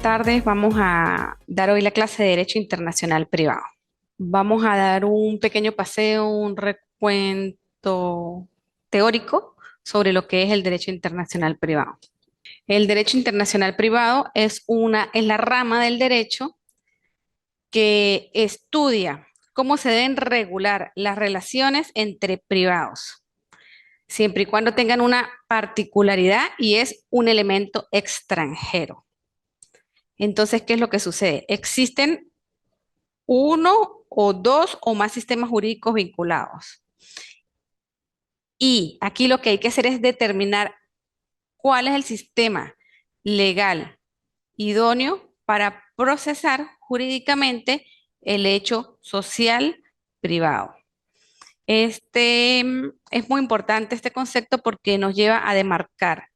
tardes, vamos a dar hoy la clase de Derecho Internacional Privado. Vamos a dar un pequeño paseo, un recuento teórico sobre lo que es el derecho internacional privado. El derecho internacional privado es la rama del derecho que estudia cómo se deben regular las relaciones entre privados, siempre y cuando tengan una particularidad y es un elemento extranjero. Entonces, ¿qué es lo que sucede? Existen uno o dos o más sistemas jurídicos vinculados. Y aquí lo que hay que hacer es determinar cuál es el sistema legal idóneo para procesar jurídicamente el hecho social privado. Es muy importante este concepto porque nos lleva a demarcar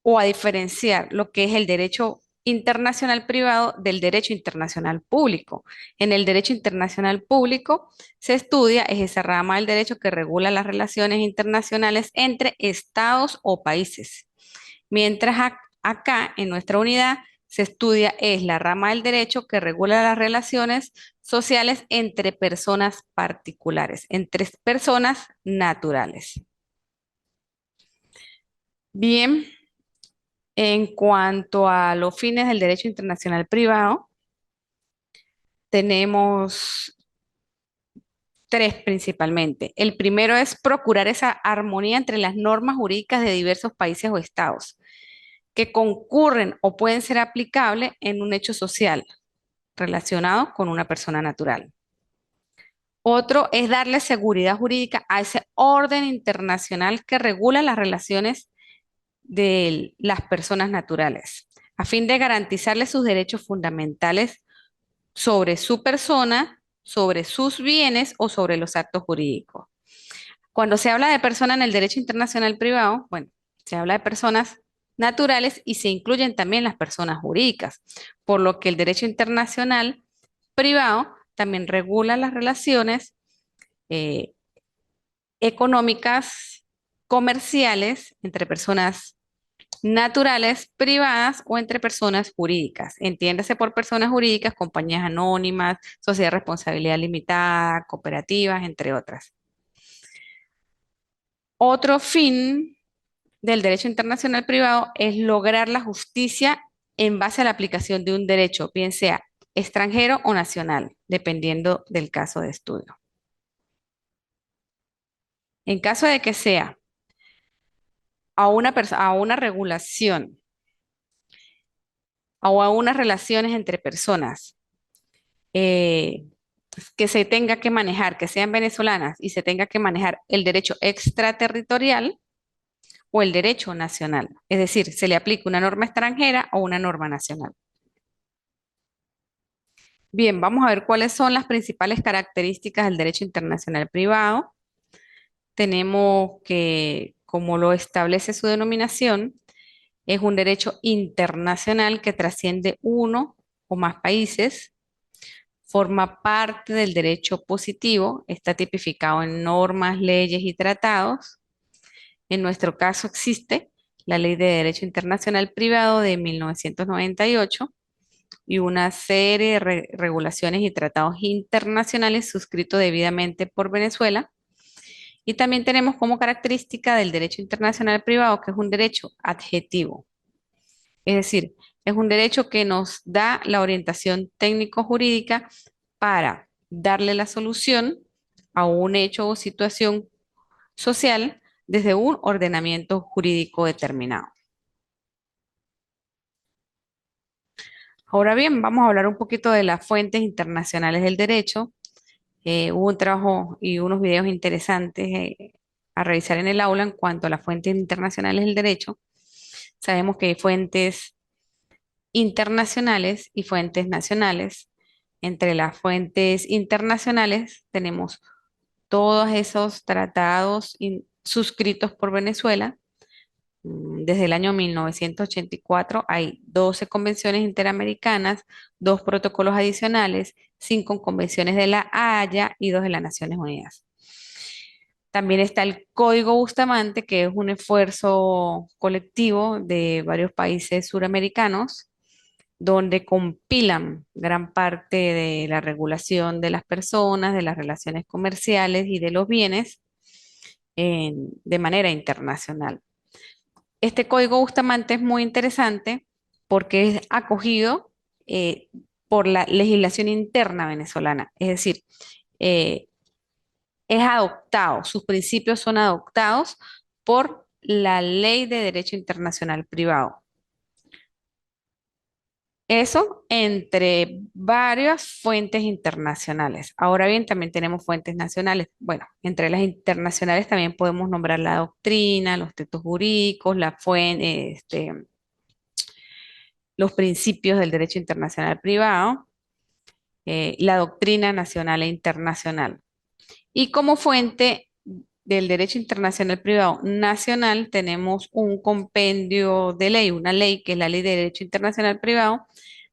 o a diferenciar lo que es el derecho internacional privado del derecho internacional público. En el derecho internacional público se estudia, es esa rama del derecho que regula las relaciones internacionales entre estados o países, mientras acá en nuestra unidad se estudia, es la rama del derecho que regula las relaciones sociales entre personas particulares, entre personas naturales. Bien, en cuanto a los fines del derecho internacional privado, tenemos tres principalmente. El primero es procurar esa armonía entre las normas jurídicas de diversos países o estados que concurren o pueden ser aplicables en un hecho social relacionado con una persona natural. Otro es darle seguridad jurídica a ese orden internacional que regula las relaciones de las personas naturales, a fin de garantizarles sus derechos fundamentales sobre su persona, sobre sus bienes o sobre los actos jurídicos. Cuando se habla de persona en el derecho internacional privado, bueno, se habla de personas naturales y se incluyen también las personas jurídicas, por lo que el derecho internacional privado también regula las relaciones eh, económicas, comerciales entre personas naturales, privadas o entre personas jurídicas. Entiéndase por personas jurídicas, compañías anónimas, sociedad de responsabilidad limitada, cooperativas, entre otras. Otro fin del derecho internacional privado es lograr la justicia en base a la aplicación de un derecho, bien sea extranjero o nacional, dependiendo del caso de estudio. En caso de que sea a una regulación o a unas relaciones entre personas eh, que se tenga que manejar, que sean venezolanas y se tenga que manejar el derecho extraterritorial o el derecho nacional. Es decir, se le aplica una norma extranjera o una norma nacional. Bien, vamos a ver cuáles son las principales características del derecho internacional privado. Tenemos que, como lo establece su denominación, es un derecho internacional que trasciende uno o más países, forma parte del derecho positivo, está tipificado en normas, leyes y tratados. En nuestro caso existe la Ley de Derecho Internacional Privado de 1998 y una serie de regulaciones y tratados internacionales suscritos debidamente por Venezuela. Y también tenemos como característica del derecho internacional privado que es un derecho adjetivo. Es decir, es un derecho que nos da la orientación técnico-jurídica para darle la solución a un hecho o situación social desde un ordenamiento jurídico determinado. Ahora bien, vamos a hablar un poquito de las fuentes internacionales del derecho. Hubo un trabajo y unos videos interesantes a revisar en el aula en cuanto a las fuentes internacionales del derecho. Sabemos que hay fuentes internacionales y fuentes nacionales. Entre las fuentes internacionales tenemos todos esos tratados suscritos por Venezuela. Desde el año 1984 hay 12 convenciones interamericanas, 2 protocolos adicionales, 5 convenciones de la Haya y 2 de las Naciones Unidas. También está el Código Bustamante, que es un esfuerzo colectivo de varios países suramericanos donde compilan gran parte de la regulación de las personas, de las relaciones comerciales y de los bienes de manera internacional. Este código Bustamante es muy interesante porque es acogido eh, por la legislación interna venezolana, es decir, eh, es adoptado, sus principios son adoptados por la Ley de Derecho Internacional Privado. Eso entre varias fuentes internacionales. Ahora bien, también tenemos fuentes nacionales. Bueno, entre las internacionales también podemos nombrar la doctrina, los textos jurídicos, los principios del derecho internacional privado, la doctrina nacional e internacional. Y como fuente del derecho internacional privado nacional tenemos un compendio de ley, una ley que es la Ley de Derecho Internacional Privado,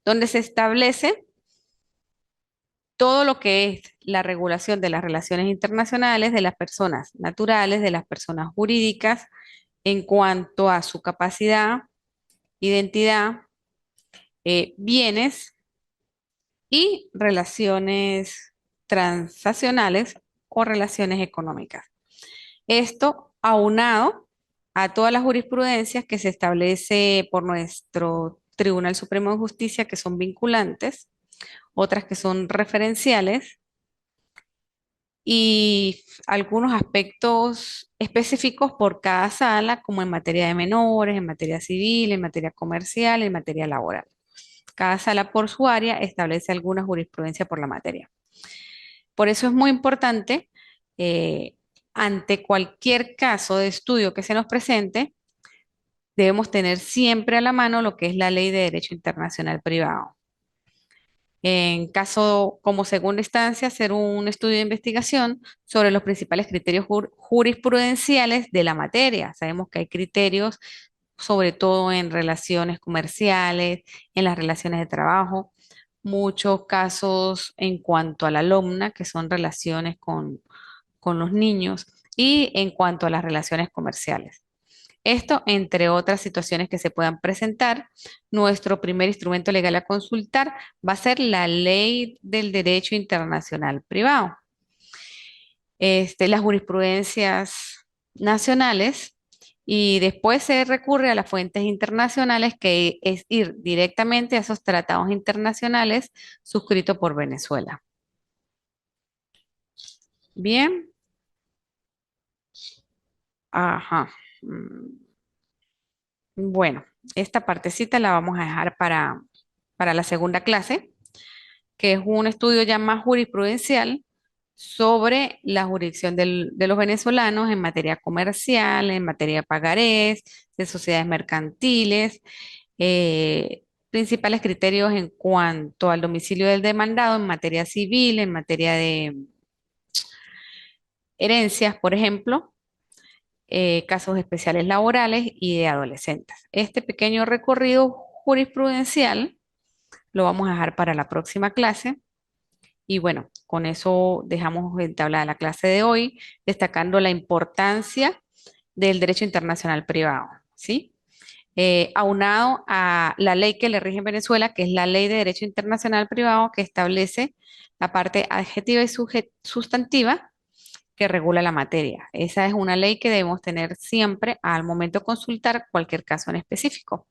donde se establece todo lo que es la regulación de las relaciones internacionales de las personas naturales, de las personas jurídicas, en cuanto a su capacidad, identidad, bienes y relaciones transaccionales o relaciones económicas. Esto aunado a todas las jurisprudencias que se establece por nuestro Tribunal Supremo de Justicia, que son vinculantes, otras que son referenciales y algunos aspectos específicos por cada sala, como en materia de menores, en materia civil, en materia comercial, en materia laboral. Cada sala por su área establece alguna jurisprudencia por la materia. Por eso es muy importante, eh, ante cualquier caso de estudio que se nos presente, debemos tener siempre a la mano lo que es la Ley de Derecho Internacional Privado. En caso, como segunda instancia, hacer un estudio de investigación sobre los principales criterios jurisprudenciales de la materia. Sabemos que hay criterios, sobre todo en relaciones comerciales, en las relaciones de trabajo, muchos casos en cuanto a la alumna, que son relaciones con los niños, y en cuanto a las relaciones comerciales. Esto, entre otras situaciones que se puedan presentar, nuestro primer instrumento legal a consultar va a ser la Ley del Derecho Internacional Privado. Las jurisprudencias nacionales y después se recurre a las fuentes internacionales, que es ir directamente a esos tratados internacionales suscritos por Venezuela. Bien, ajá. Bueno, esta partecita la vamos a dejar para la segunda clase, que es un estudio ya más jurisprudencial sobre la jurisdicción de los venezolanos en materia comercial, en materia de pagarés, de sociedades mercantiles, principales criterios en cuanto al domicilio del demandado en materia civil, en materia de herencias, por ejemplo, casos especiales laborales y de adolescentes. Este pequeño recorrido jurisprudencial lo vamos a dejar para la próxima clase. Y bueno, con eso dejamos entablada la clase de hoy, destacando la importancia del derecho internacional privado, ¿sí? Aunado a la ley que le rige en Venezuela, que es la Ley de Derecho Internacional Privado, que establece la parte adjetiva y sustantiva que regula la materia. Esa es una ley que debemos tener siempre al momento de consultar cualquier caso en específico.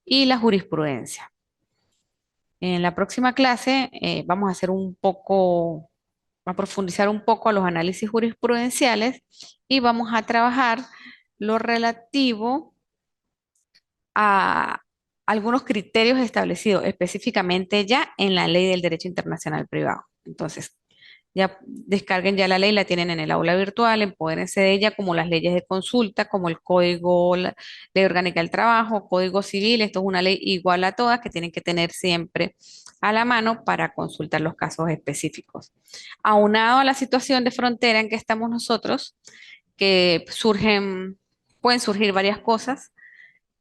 Y la jurisprudencia. En la próxima clase vamos a hacer un poco, a profundizar un poco a los análisis jurisprudenciales y vamos a trabajar lo relativo a algunos criterios establecidos específicamente ya en la Ley del Derecho Internacional Privado. Entonces, ya descarguen ya la ley, la tienen en el aula virtual, empodérense de ella, como las leyes de consulta, como el Código, la Ley Orgánica del Trabajo, Código Civil. Esto es una ley igual a todas que tienen que tener siempre a la mano para consultar los casos específicos. Aunado a la situación de frontera en que estamos nosotros, que pueden surgir varias cosas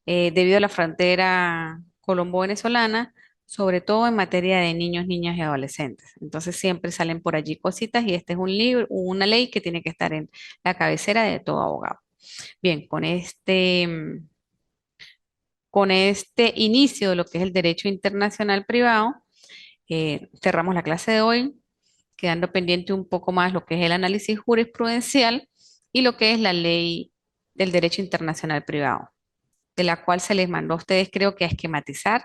debido a la frontera colombo-venezolana, sobre todo en materia de niños, niñas y adolescentes. Entonces siempre salen por allí cositas y este es un libro, una ley que tiene que estar en la cabecera de todo abogado. Bien, con este con este inicio de lo que es el derecho internacional privado, cerramos la clase de hoy, quedando pendiente un poco más lo que es el análisis jurisprudencial y lo que es la ley del derecho internacional privado, de la cual se les mandó a ustedes, creo que a esquematizar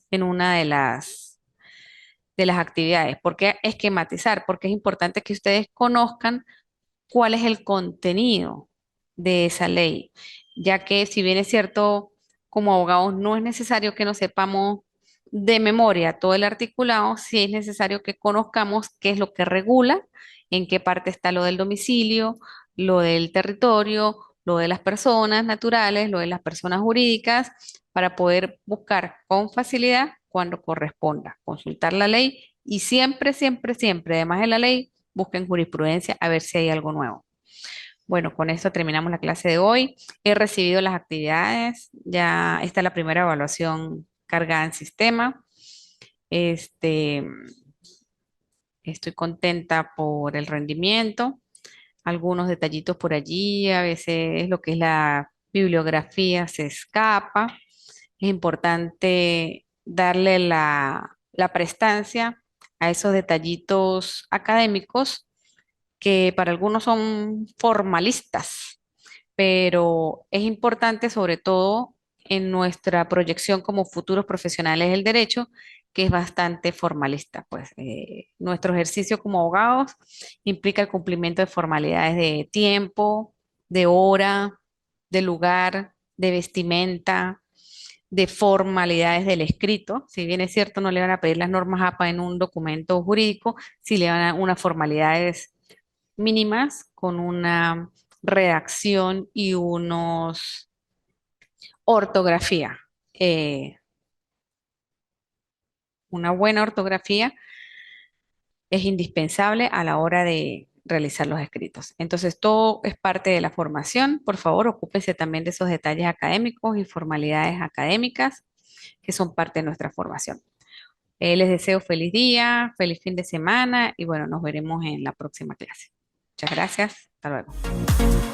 en una de las actividades. ¿Por qué esquematizar? Porque es importante que ustedes conozcan cuál es el contenido de esa ley, ya que si bien es cierto, como abogados no es necesario que nos sepamos de memoria todo el articulado, sí es necesario que conozcamos qué es lo que regula, en qué parte está lo del domicilio, lo del territorio, lo de las personas naturales, lo de las personas jurídicas, para poder buscar con facilidad cuando corresponda, consultar la ley y siempre, siempre, siempre, además de la ley, busquen jurisprudencia a ver si hay algo nuevo. Bueno, con esto terminamos la clase de hoy. He recibido las actividades, ya está la primera evaluación cargada en sistema. Este, estoy contenta por el rendimiento, algunos detallitos por allí, a veces lo que es la bibliografía se escapa. Es importante darle la prestancia a esos detallitos académicos que para algunos son formalistas, pero es importante sobre todo en nuestra proyección como futuros profesionales del derecho, que es bastante formalista. Pues nuestro ejercicio como abogados implica el cumplimiento de formalidades de tiempo, de hora, de lugar, de vestimenta, de formalidades del escrito. Si bien es cierto, no le van a pedir las normas APA en un documento jurídico, sí le van a unas formalidades mínimas con una redacción y unos ortografía. Eh, una buena ortografía es indispensable a la hora de realizar los escritos. Entonces, todo es parte de la formación. Por favor, ocúpese también de esos detalles académicos y formalidades académicas que son parte de nuestra formación. Les deseo feliz día, feliz fin de semana y bueno, nos veremos en la próxima clase. Muchas gracias. Hasta luego.